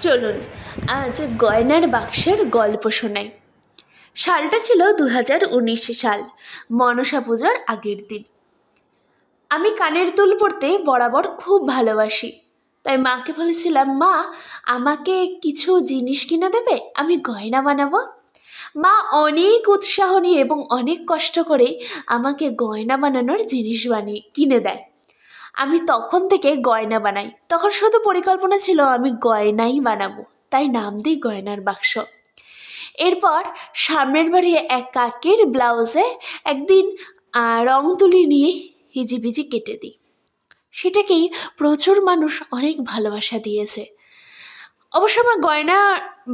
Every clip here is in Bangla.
চলুন আজ গয়নার বাক্সের গল্প শোনাই। সালটা ছিল 2019 সাল, মনসা পুজোর আগের দিন। আমি কানের দুল পরতে বরাবর খুব ভালোবাসি, তাই মাকে বলেছিলাম, মা আমাকে কিছু জিনিস কিনে দেবে, আমি গয়না বানাবো। মা অনেক উৎসাহ নিয়ে এবং অনেক কষ্ট করে আমাকে গয়না বানানোর জিনিস কিনে দেয়। আমি তখন থেকে গয়না বানাই। তখন শুধু পরিকল্পনা ছিল আমি গয়নাই বানাবো, তাই নাম দিই গয়নার বাক্স। এরপর সামনের বাড়ি এক কাকের ব্লাউজে একদিন রং তুলি নিয়ে হিজিবিজি কেটে দিই। সেটাকেই প্রচুর মানুষ অনেক ভালোবাসা দিয়েছে। অবশ্য আমার গয়না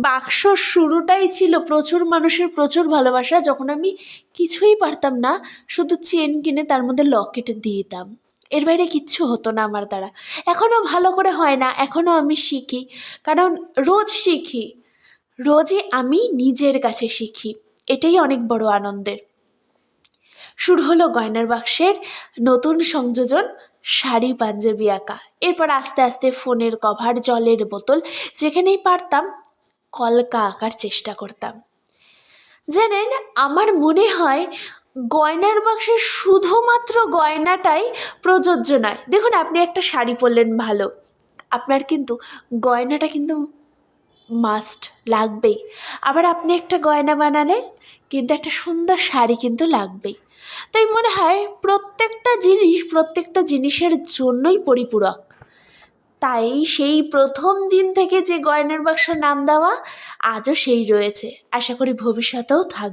বাক্স শুরুটাই ছিল প্রচুর মানুষের প্রচুর ভালোবাসা, যখন আমি কিছুই পারতাম না, শুধু চেন কিনে তার মধ্যে লকেট দিয়ে দিতাম। এর বাইরে কিচ্ছু হতো না আমার দ্বারা। এখনও ভালো করে হয় না, এখনও আমি শিখি, কারণ রোজ শিখি, রোজই আমি নিজের কাছে শিখি, এটাই অনেক বড় আনন্দের। শুরু হলো গয়নার বাক্সের নতুন সংযোজন, শাড়ি পাঞ্জাবি আঁকা। এরপর আস্তে আস্তে ফোনের কভার, জলের বোতল, যেখানেই পারতাম কলকা আঁকার চেষ্টা করতাম। জানেন, আমার মনে হয় গয়নার বাক্সে শুধুমাত্র গয়নাটাই প্রযোজ্য নয়। দেখুন, আপনি একটা শাড়ি পরলেন ভালো, আপনার কিন্তু গয়নাটা কিন্তু মাস্ট লাগবেই। আবার আপনি একটা গয়না বানালেন, কিন্তু একটা সুন্দর শাড়ি কিন্তু লাগবেই। তাই মনে হয় প্রত্যেকটা জিনিসের জন্যই পরিপূরক। তাই সেই প্রথম দিন থেকে যে গয়নার বাক্স নাম দেওয়া, আজও সেই রয়েছে, আশা করি ভবিষ্যতেও থাকবে।